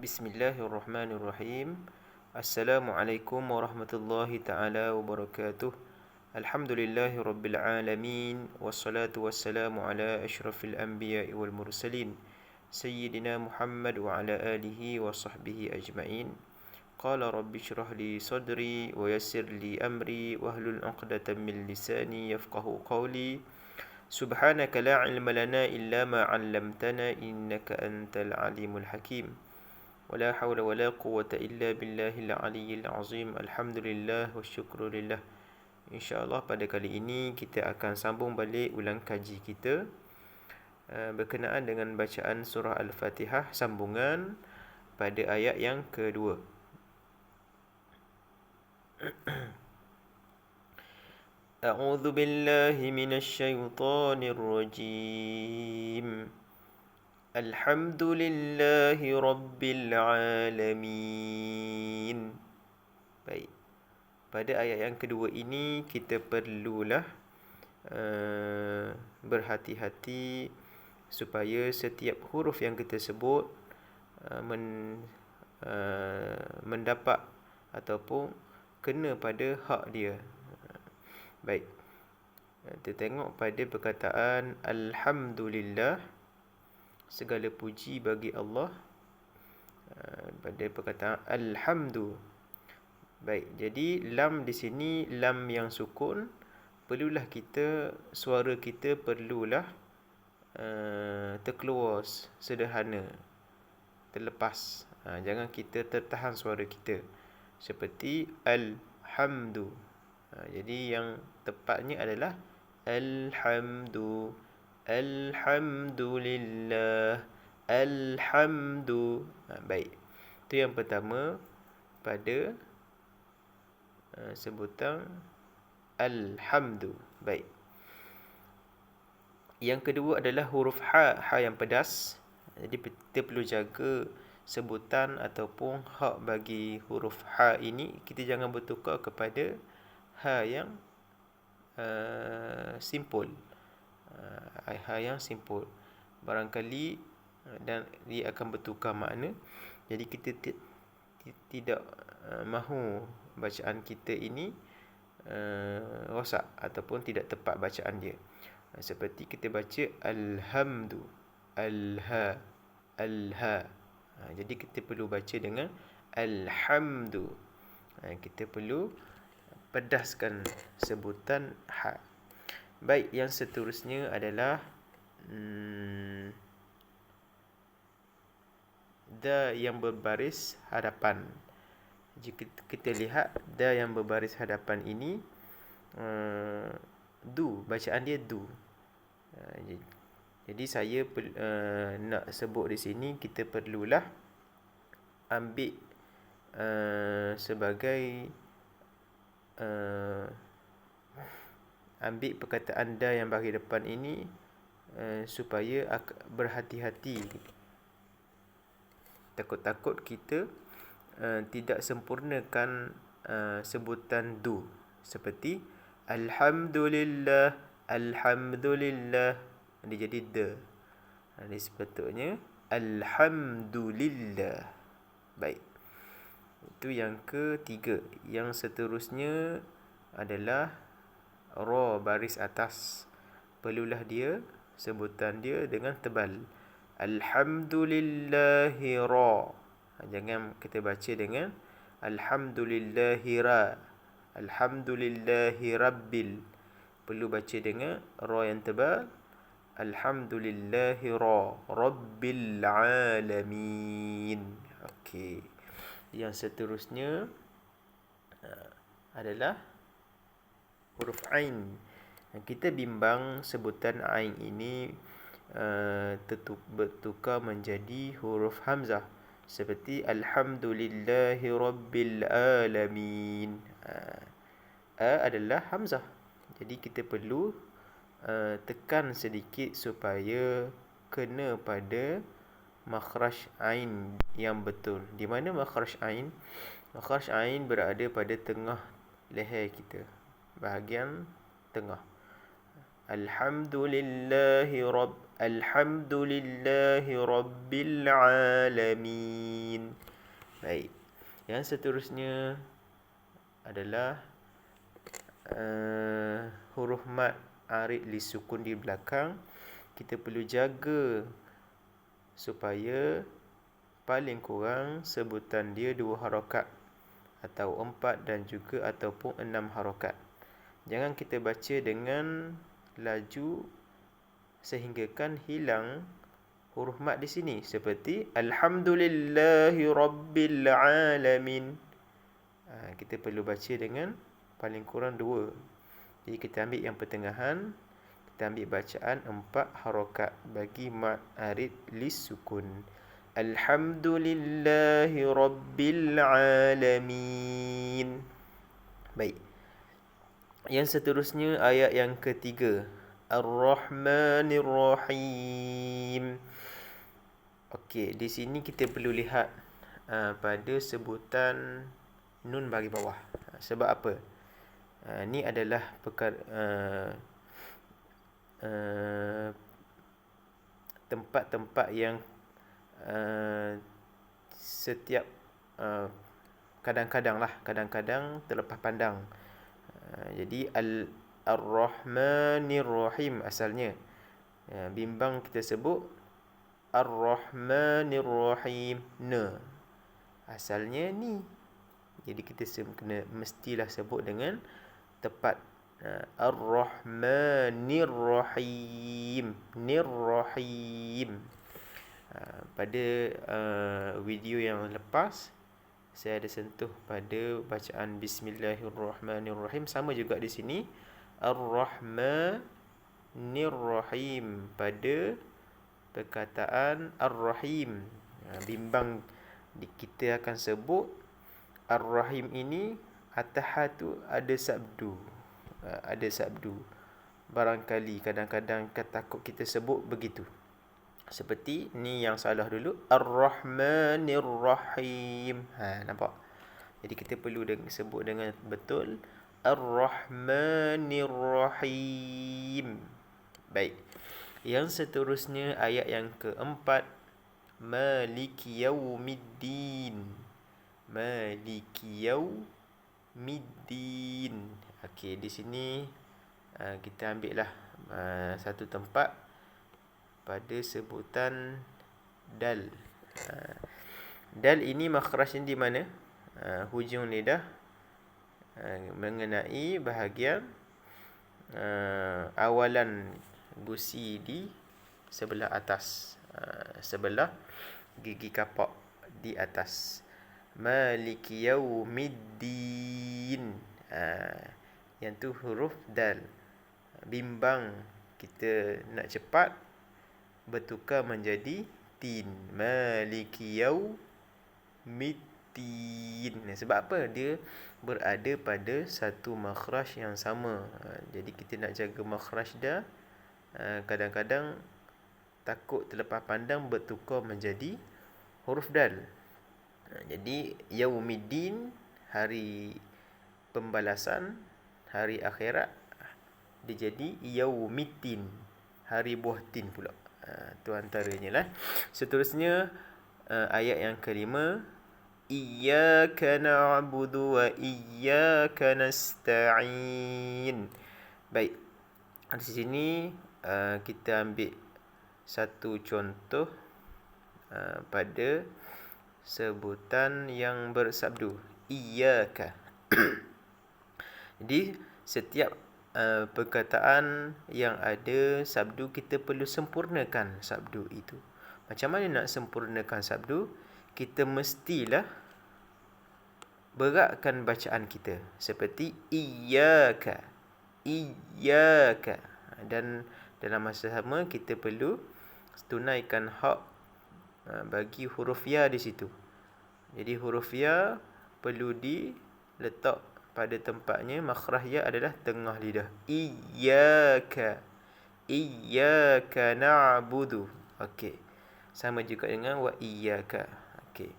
Bismillahirrahmanirrahim. Assalamualaikum warahmatullahi taala wabarakatuh. Alhamdulillahi rabbil alamin. Wassalatu wassalamu ala asyrafil anbiya'i wal mursalin Sayyidina Muhammad wa ala alihi wa sahbihi ajma'in. Qala rabbi syrah li sadri wa yassir li amri wahlul 'uqdatam min lisani yafqahu qawli. Subhanaka la ilma lana illa ma 'allamtana innaka antal alimul hakim. ولا حول ولا قوة إلا بالله العلي العظيم. Alhamdulillah wa syukrulillah. InsyaAllah pada kali ini kita akan sambung balik ulang kaji kita berkenaan dengan bacaan surah Al-Fatihah, sambungan pada ayat yang kedua. A'udzu billahi minasy syaithanir rajim. Alhamdulillahi Rabbil Alamin. Baik. Pada ayat yang kedua ini kita perlulah berhati-hati supaya setiap huruf yang kita sebut mendapat ataupun kena pada hak dia. Baik. Kita tengok pada perkataan Alhamdulillah, segala puji bagi Allah. Pada perkataan Alhamdu. Baik, jadi lam di sini lam yang sukun, perlulah kita, suara kita perlulah terkeluar sederhana, terlepas. Jangan kita tertahan suara kita seperti Alhamdu. Jadi yang tepatnya adalah Alhamdu. Alhamdulillah. Alhamdu. Baik. Itu yang pertama pada sebutan Alhamdu. Baik. Yang kedua adalah huruf ha, ha yang pedas. Jadi kita perlu jaga sebutan ataupun hak bagi huruf ha ini. Kita jangan bertukar kepada ha yang simple. Ha yang simple barangkali dan dia akan bertukar makna. Jadi kita tidak mahu bacaan kita ini rosak ataupun tidak tepat bacaan dia. Seperti kita baca alhamdu, alha, alha. Jadi kita perlu baca dengan alhamdu. Kita perlu pedaskan sebutan ha. Baik, yang seterusnya adalah da yang berbaris hadapan. Jika kita lihat da yang berbaris hadapan ini, du, bacaan dia du. Jadi saya nak sebut di sini, kita perlulah ambil sebagai ambil perkataan da yang bagi depan ini supaya berhati-hati. Takut-takut kita tidak sempurnakan sebutan du. Seperti Alhamdulillah, Alhamdulillah. Dia jadi da. Jadi sepatutnya Alhamdulillah. Baik. Itu yang ketiga. Yang seterusnya adalah ra baris atas. Perlulah dia, sebutan dia dengan tebal. Alhamdulillahi ra. Jangan kita baca dengan Alhamdulillahi ra. Alhamdulillahi rabbil. Perlu baca dengan ra yang tebal. Alhamdulillahi ra. Rabbil alamin. Okey. Yang seterusnya adalah huruf ain. Kita bimbang sebutan ain ini bertukar menjadi huruf hamzah. Seperti Alhamdulillahi Rabbil Alamin. A adalah hamzah. Jadi kita perlu tekan sedikit supaya kena pada makhraj ain yang betul. Di mana makhraj ain? Makhraj ain berada pada tengah leher kita, bahagian tengah. Alhamdulillahi rabbil alamin. Baik. Yang seterusnya adalah huruf mad arid li sukun di belakang. Kita perlu jaga supaya paling kurang sebutan dia 2 harakat atau 4 dan juga ataupun 6 harakat. Jangan kita baca dengan laju sehinggakan hilang huruf mad di sini, seperti Alhamdulillahi rabbil alamin. Kita perlu baca dengan paling kurang 2. Jadi kita ambil yang pertengahan, kita ambil bacaan 4 harakat bagi mad arid lis sukun. Alhamdulillahi rabbil alamin. Baik. Yang seterusnya ayat yang ketiga, Ar-Rahmanir Rahim. Okey, di sini kita perlu lihat pada sebutan nun bagi bawah. Sebab apa? Ini adalah tempat-tempat yang setiap kadang-kadang terlepas pandang. Jadi Ar-Rahmanir Rahim asalnya. Bimbang kita sebut Ar-Rahmanir Rahim. Asalnya ni. Jadi kita mestilah sebut dengan tepat. Ar-Rahmanir Rahim. Nir-Rahim. Pada video yang lepas, saya ada sentuh pada bacaan Bismillahirrahmanirrahim. Sama juga di sini, Ar-Rahmanir Rahim pada perkataan Ar-Rahim. Bimbang kita akan sebut Ar-Rahim ini atas tu ada sabdu. Barangkali kadang-kadang takut kita sebut begitu. Seperti ni yang salah dulu, Ar-Rahmanir Rahim. Nampak? Jadi kita perlu sebut dengan betul Ar-Rahmanir Rahim. Baik. Yang seterusnya ayat yang keempat, Maliki Yaumiddin. Maliki Yaumiddin. Okey, di sini kita ambil lah satu tempat pada sebutan dal. Dal ini makhrajnya di mana? Hujung lidah mengenai bahagian awalan gusi di sebelah atas, sebelah gigi kapak di atas. Maliki Yaumiddin. Yang tu huruf dal. Bimbang kita nak cepat, bertukar menjadi tin. Maliki Yaumiddin. Sebab apa? Dia berada pada satu makhraj yang sama. Jadi kita nak jaga makhraj dah. Kadang-kadang takut terlepas pandang, bertukar menjadi huruf dal. Jadi Yaumiddin, hari pembalasan, hari akhirat, dia jadi Yaumiddin, hari buah tin pula. Itu antaranya lah. Seterusnya ayat yang kelima, Iyyaka na'budu wa iyyaka nasta'in. Baik. Di sini kita ambil satu contoh pada sebutan yang bersabdu Iyyaka. Jadi setiap perkataan yang ada sabdu, kita perlu sempurnakan sabdu itu. Macam mana nak sempurnakan sabdu? Kita mestilah beratkan bacaan kita, seperti Iyyaka, Iyyaka. Dan dalam masa sama kita perlu tunaikan hak bagi huruf ya di situ. Jadi huruf ya perlu diletak pada tempatnya. Makhraj ya adalah tengah lidah. Iyyaka, Iyyaka na'budu. Okey. Sama juga dengan wa iyyaka. Okey.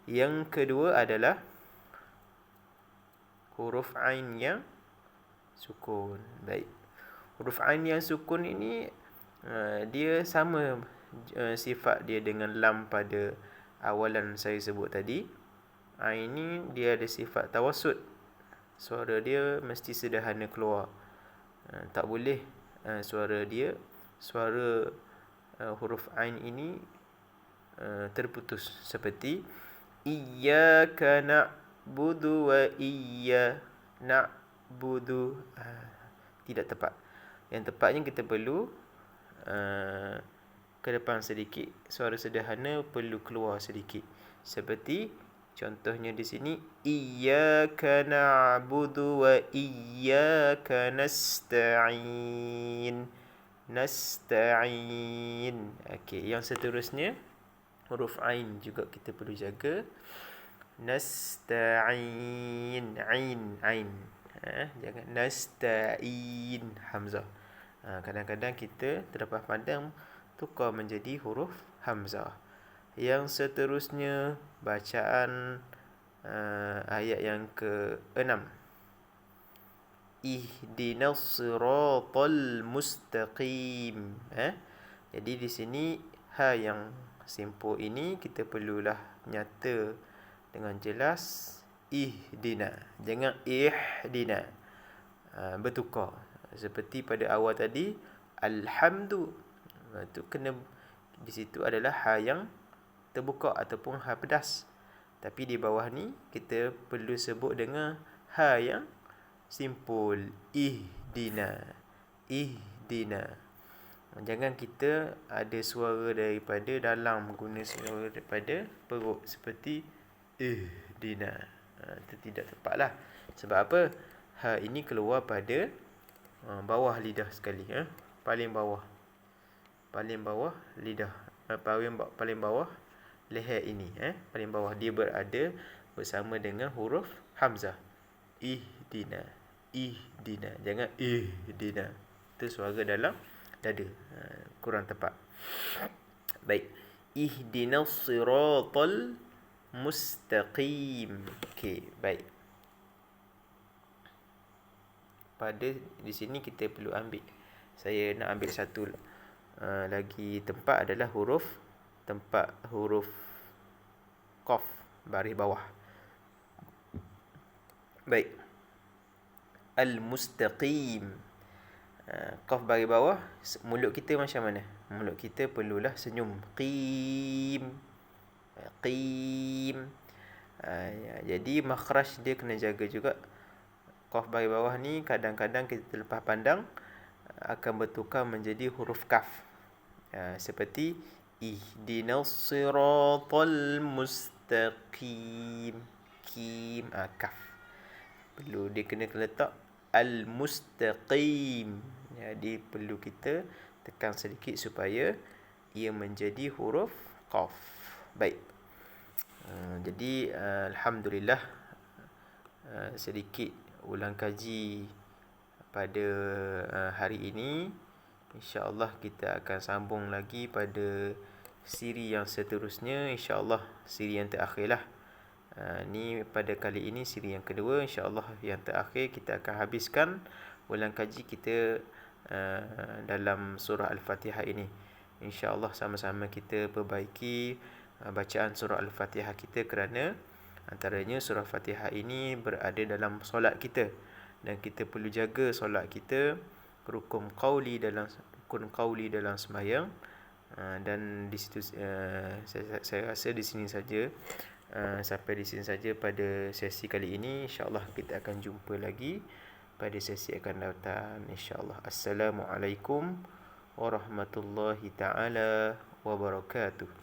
Yang kedua adalah huruf ain yang sukun. Baik. Huruf Ain yang sukun ini dia sama sifat dia dengan lam pada awalan saya sebut tadi. Ain ni dia ada sifat tawassut. Suara dia mesti sederhana keluar. Tak boleh suara huruf Ain ini terputus, seperti iyyaka na'budu wa na'budu. Tidak tepat. Yang tepatnya kita perlu ke depan sedikit. Suara sederhana perlu keluar sedikit. Seperti contohnya di sini, iyyaka na'budu wa iyyaka nasta'in. Nasta'in. Okey, yang seterusnya huruf Ain juga kita perlu jaga. Nasta'in. Ain. Jangan nasta'in hamzah. Kadang-kadang kita terlepas pandang tukar menjadi huruf hamzah. Yang seterusnya bacaan ayat yang ke-6. Ihdinas siratal mustaqim. Jadi di sini ha yang simpul ini kita perlulah nyata dengan jelas. Ihdina, jangan ihdina. Bertukar. Seperti pada awal tadi, alhamdu. Itu kena di situ adalah ha yang terbuka ataupun ha pedas. Tapi di bawah ni kita perlu sebut dengan ha yang simpul. Ihdina. Jangan kita ada suara daripada dalam, guna suara daripada perut seperti ihdina. Itu tidak tepatlah. Sebab apa? Ha ini keluar pada bawah lidah sekali. Paling bawah lidah. Paling bawah leher ini. Paling bawah dia berada bersama dengan huruf hamzah. Ihdina. Jangan ihdina. Itu suara dalam dada. Kurang tepat. Baik. Ihdinas siratal mustaqim. Okey, baik. Pada di sini kita perlu ambil. Saya nak ambil satu lagi tempat adalah huruf qaf baris bawah. Baik. Al-mustaqim. Qaf baris bawah, mulut kita macam mana? Mulut kita perlulah senyum. Qim. Jadi makhraj dia kena jaga juga. Qaf baris bawah ni kadang-kadang kita terlepas pandang akan bertukar menjadi huruf kaf. Seperti ihdinas siratal mustaqim. Kaf. Perlu dia kena letak al-mustaqim. Jadi perlu kita tekan sedikit supaya ia menjadi huruf qaf. Baik. Jadi alhamdulillah sedikit ulang kaji pada hari ini. InsyaAllah kita akan sambung lagi pada siri yang seterusnya. InsyaAllah siri yang terakhirlah. Ni pada kali ini siri yang kedua. InsyaAllah yang terakhir kita akan habiskan ulang kaji kita dalam surah Al-Fatihah ini. InsyaAllah sama-sama kita perbaiki bacaan surah Al-Fatihah kita, kerana antaranya surah Fatihah ini berada dalam solat kita, dan kita perlu jaga solat kita, rukun qauli dalam sembahyang. Dan di situ saya rasa di sini saja, sampai di sini saja pada sesi kali ini. InsyaAllah kita akan jumpa lagi pada sesi akan datang, InsyaAllah. Assalamualaikum warahmatullahi ta'ala wabarakatuh.